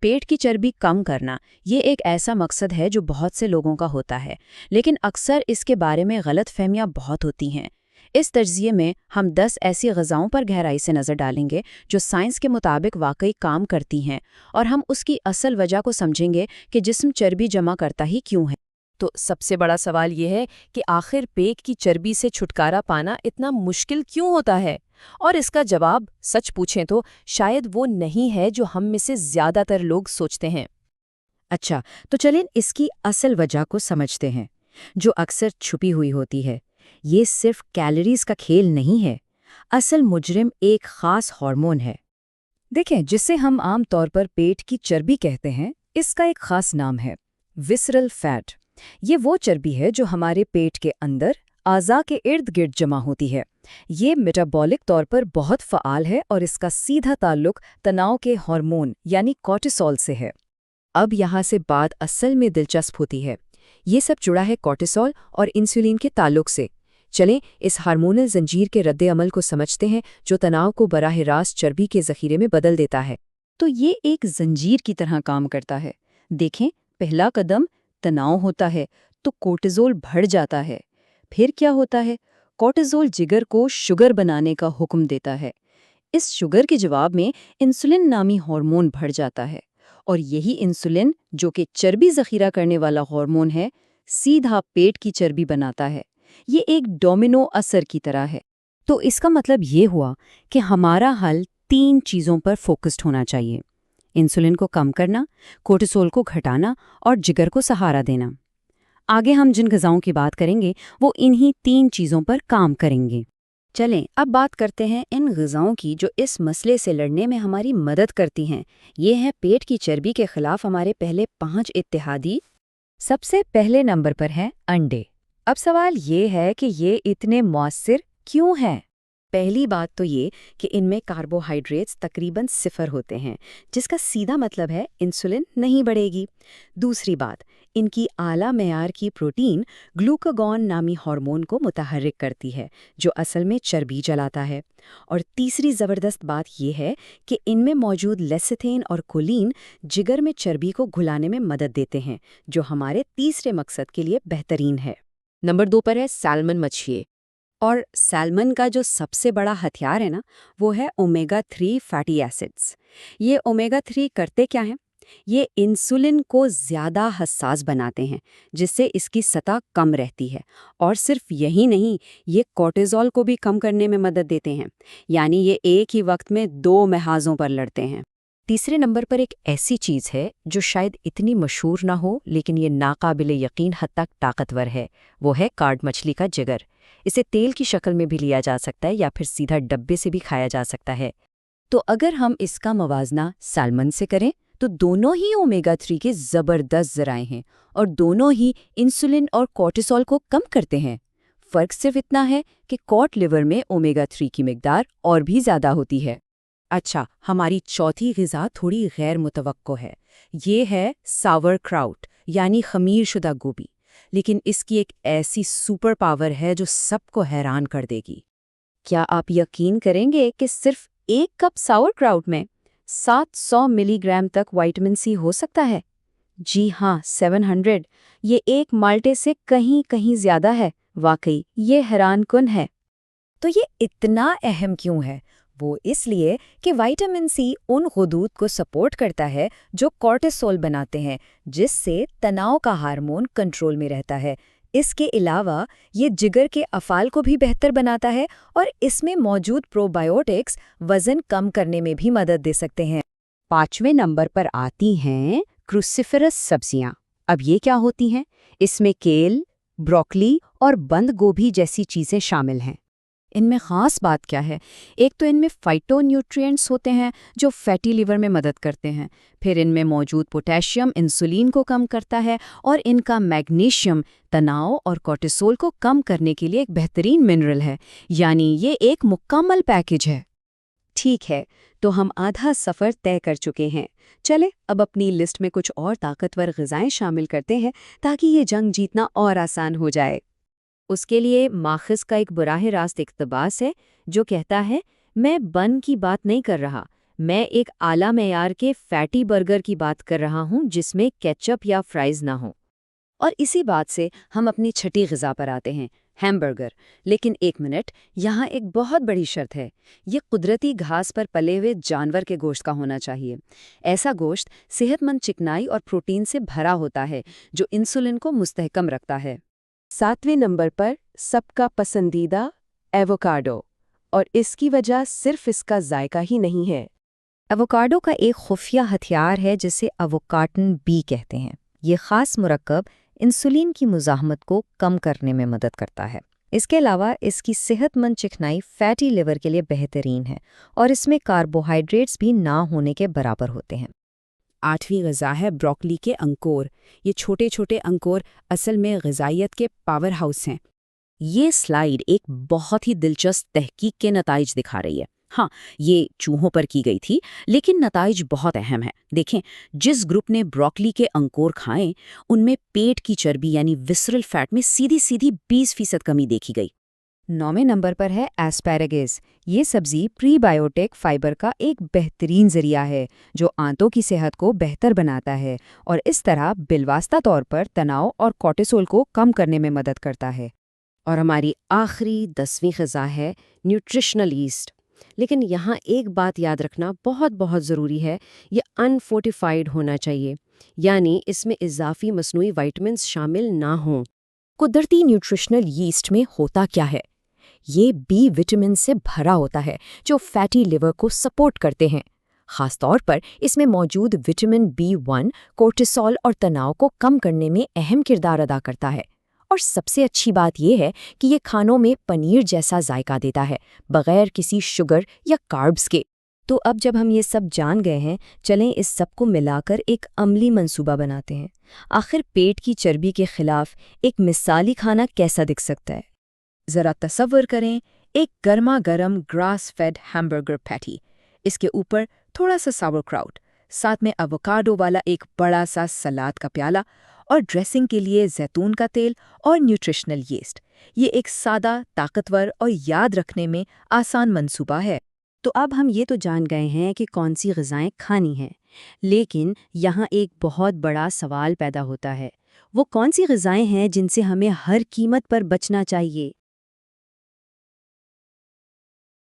पेट की चर्बी कम करना ये एक ऐसा मकसद है जो बहुत से लोगों का होता है, लेकिन अक्सर इसके बारे में गलतफहमियां बहुत होती हैं। इस तज्ज़िये में हम 10 ऐसी ग़िज़ाओं पर गहराई से नज़र डालेंगे जो साइंस के मुताबिक वाकई काम करती हैं, और हम उसकी असल वजह को समझेंगे कि जिस्म चर्बी जमा करता ही क्यों है। तो सबसे बड़ा सवाल ये है कि आखिर पेट की चर्बी से छुटकारा पाना इतना मुश्किल क्यों होता है? और इसका जवाब सच पूछें तो शायद वो नहीं है जो हम में से ज़्यादातर लोग सोचते हैं। अच्छा, तो चलें इसकी असल वजह को समझते हैं, जो अक्सर छुपी हुई होती है। ये सिर्फ कैलोरीज का खेल नहीं है। असल मुजरिम एक खास हार्मोन है। देखें, जिसे हम आम तौर पर पेट की चर्बी कहते हैं, इसका एक खास नाम है विसरल फैट। ये वो चर्बी है जो हमारे पेट के अंदर आज़ा के इर्द गिर्द जमा होती है। ये मेटाबॉलिक तौर पर बहुत फ़आल है और इसका सीधा ताल्लुक तनाव के हार्मोन यानी कॉर्टिसोल से है। अब यहाँ से बात असल में दिलचस्प होती है। ये सब जुड़ा है कॉर्टिसोल और इंसुलिन के ताल्लुक से। चलें इस हार्मोनल जंजीर के रद्द-ए-अमल को समझते हैं, जो तनाव को बराह रास्त चर्बी के ज़ख़ीरे में बदल देता है। तो ये एक जंजीर की तरह काम करता है। देखें, पहला कदम तनाव होता है तो कोर्टिज़ोल बढ़ जाता है। फिर क्या होता है? कोर्टिज़ोल जिगर को शुगर बनाने का हुक्म देता है। इस शुगर के जवाब में इंसुलिन नामी हार्मोन बढ़ जाता है, और यही इंसुलिन, जो कि चर्बी ज़ख़ीरा करने वाला हार्मोन है, सीधा पेट की चर्बी बनाता है। ये एक डोमिनो असर की तरह है। तो इसका मतलब ये हुआ कि हमारा हल 3 चीज़ों पर फोकस्ड होना चाहिए: इंसुलिन को कम करना, कोर्टिसोल को घटाना और जिगर को सहारा देना। आगे हम जिन ग़िज़ाओं की बात करेंगे वो इन्हीं 3 चीज़ों पर काम करेंगे। चलें अब बात करते हैं इन ग़िज़ाओं की जो इस मसले से लड़ने में हमारी मदद करती हैं। ये हैं पेट की चर्बी के ख़िलाफ़ हमारे पहले 5 इत्तेहादी। सबसे पहले नंबर पर हैं अंडे। अब सवाल ये है कि ये इतने मौसर क्यों हैं? पहली बात तो ये कि इनमें कार्बोहाइड्रेट्स तकरीबन 0 होते हैं, जिसका सीधा मतलब है इंसुलिन नहीं बढ़ेगी। दूसरी बात, इनकी आला मेयार की प्रोटीन ग्लूकागॉन नामी हार्मोन को मुतहर्रिक करती है, जो असल में चर्बी जलाता है। और तीसरी ज़बरदस्त बात यह है कि इनमें मौजूद लेसिथिन और कोलिन जिगर में चर्बी को घुलाने में मदद देते हैं, जो हमारे तीसरे मकसद के लिए बेहतरीन है। नंबर 2 पर है सैल्मन मछली। और सैल्मन का जो सबसे बड़ा हथियार है ना, वो है ओमेगा 3 फैटी एसिड्स। ये ओमेगा 3 करते क्या हैं? ये इंसुलिन को ज़्यादा हसास बनाते हैं, जिससे इसकी सतह कम रहती है। और सिर्फ यही नहीं, ये कोर्टिसोल को भी कम करने में मदद देते हैं। यानी ये एक ही वक्त में 2 महाज़ों पर लड़ते हैं। तीसरे नंबर पर एक ऐसी चीज़ है जो शायद इतनी मशहूर ना हो, लेकिन ये नाकाबिले यकीन हद तक ताकतवर है। वो है कार्ड मछली का जिगर। इसे तेल की शक्ल में भी लिया जा सकता है या फिर सीधा डब्बे से भी खाया जा सकता है। तो अगर हम इसका मवाजना सैल्मन से करें तो दोनों ही ओमेगा 3 के ज़बरदस्त ज़राए हैं और दोनों ही इंसुलिन और कोर्टिसोल को कम करते हैं। फ़र्क सिर्फ इतना है कि कॉड लिवर में ओमेगा 3 की मिकदार और भी ज़्यादा होती है। अच्छा, हमारी चौथी ग़िज़ा थोड़ी गैर मुतवक्को है। ये है सावरक्राउट यानी ख़मीरशुदा गोभी। लेकिन इसकी एक ऐसी सुपर पावर है जो सबको हैरान कर देगी। क्या आप यकीन करेंगे कि सिर्फ 1 कप सावरक्राउट में 700 मिलीग्राम तक विटामिन सी हो सकता है? जी हाँ, 700। ये एक माल्टे से कहीं कहीं ज़्यादा है। वाकई ये हैरानकुन है। तो ये इतना अहम क्यों है? वो इसलिए कि विटामिन सी उन गुदूद को सपोर्ट करता है जो कोर्टिसोल बनाते हैं, जिससे तनाव का हार्मोन कंट्रोल में रहता है। इसके अलावा ये जिगर के अफ़ाल को भी बेहतर बनाता है और इसमें मौजूद प्रोबायोटिक्स वज़न कम करने में भी मदद दे सकते हैं। 5वें नंबर पर आती हैं क्रूसिफरस सब्जियां। अब ये क्या होती हैं? इसमें केल, ब्रोकली और बंद गोभी जैसी चीज़ें शामिल हैं। इनमें ख़ास बात क्या है? एक तो इनमें फाइटोन्यूट्रिएंट्स होते हैं जो फैटी लिवर में मदद करते हैं। फिर इनमें मौजूद पोटेशियम इंसुलिन को कम करता है और इनका मैग्नीशियम तनाव और कोर्टिसोल को कम करने के लिए एक बेहतरीन मिनरल है। यानी ये एक मुकम्मल पैकेज है। ठीक है, तो हम आधा सफ़र तय कर चुके हैं। चले अब अपनी लिस्ट में कुछ और ताकतवर ग़िज़ाएं शामिल करते हैं ताकि ये जंग जीतना और आसान हो जाए। उसके लिए माखिज़ का एक बराह रास्त इक़्तिबास है जो कहता है, मैं बन की बात नहीं कर रहा, میں ایک اعلیٰ معیار کے فیٹی برگر کی بات کر رہا ہوں جس میں کیچپ یا فرائز نہ ہوں۔ اور اسی بات سے ہم اپنی چھٹی غذا پر آتے ہیں، ہیمبرگر۔ لیکن ایک منٹ، یہاں ایک بہت بڑی شرط ہے۔ یہ قدرتی گھاس پر پلے ہوئے جانور کے گوشت کا ہونا چاہیے۔ ایسا گوشت صحت مند چکنائی اور پروٹین سے بھرا ہوتا ہے جو انسولن کو مستحکم رکھتا ہے۔ 7ویں نمبر پر سب کا پسندیدہ ایووکاڈو، اور اس کی وجہ صرف اس کا ذائقہ ہی نہیں ہے۔ ایووکاڈو کا ایک خفیہ ہتھیار ہے جسے ایووکاٹن بی کہتے ہیں۔ یہ خاص مرکب انسولین کی مزاحمت کو کم کرنے میں مدد کرتا ہے۔ اس کے علاوہ اس کی صحت مند چکنائی فیٹی لیور کے لیے بہترین ہے اور اس میں کاربوہائیڈریٹس بھی نہ ہونے کے برابر ہوتے ہیں۔ 8ویں غذا ہے بروکلی کے انکور۔ یہ چھوٹے چھوٹے انکور اصل میں غذائیت کے پاور ہاؤس ہیں۔ یہ سلائیڈ ایک بہت ہی دلچسپ تحقیق کے نتائج دکھا رہی ہے۔ ہاں، یہ چوہوں پر کی گئی تھی، لیکن نتائج بہت اہم ہیں۔ دیکھیں، جس گروپ نے بروکلی کے انکور کھائیں، ان میں پیٹ کی چربی یعنی وسرل فیٹ میں سیدھی 20% کمی دیکھی گئی۔ 9ویں نمبر پر ہے ایسپیراگس۔ یہ سبزی پری بائیوٹک فائبر کا ایک بہترین ذریعہ ہے جو آنتوں کی صحت کو بہتر بناتا ہے اور اس طرح بالواسطہ طور پر تناؤ اور کورٹیسول کو کم کرنے میں مدد کرتا ہے۔ اور ہماری آخری 10ویں غذا ہے نیوٹریشنل یسٹ۔ لیکن یہاں ایک بات یاد رکھنا بہت ضروری ہے، یہ انفورٹیفائیڈ ہونا چاہیے، یعنی اس میں اضافی مصنوعی وائٹمنز شامل نہ ہوں۔ قدرتی نیوٹریشنل یسٹ میں ہوتا کیا ہے؟ یہ بی وٹامن سے بھرا ہوتا ہے جو فیٹی لیور کو سپورٹ کرتے ہیں۔ خاص طور پر اس میں موجود وٹامن B1 کورٹیسول اور تناؤ کو کم کرنے میں اہم کردار ادا کرتا ہے۔ اور سب سے اچھی بات یہ ہے کہ یہ کھانوں میں پنیر جیسا ذائقہ دیتا ہے، بغیر کسی شوگر یا کاربز کے۔ تو اب جب ہم یہ سب جان گئے ہیں، چلیں اس سب کو ملا کر ایک عملی منصوبہ بناتے ہیں۔ آخر پیٹ کی چربی کے خلاف ایک مثالی کھانا کیسا دکھ سکتا ہے؟ ذرا تصور کریں، ایک گرما گرم گراس فیڈ ہیمبرگر پیٹی، اس کے اوپر تھوڑا سا ساور کراؤٹ، ساتھ میں ایووکاڈو والا ایک بڑا سا سلاد کا پیالہ، اور ڈریسنگ کے لیے زیتون کا تیل اور نیوٹریشنل یسٹ۔ یہ ایک سادہ، طاقتور اور یاد رکھنے میں آسان منصوبہ ہے۔ تو اب ہم یہ تو جان گئے ہیں کہ کون سی غذائیں کھانی ہیں، لیکن یہاں ایک بہت بڑا سوال پیدا ہوتا ہے۔ وہ کون سی غذائیں ہیں جن سے ہمیں ہر قیمت پر بچنا چاہیے؟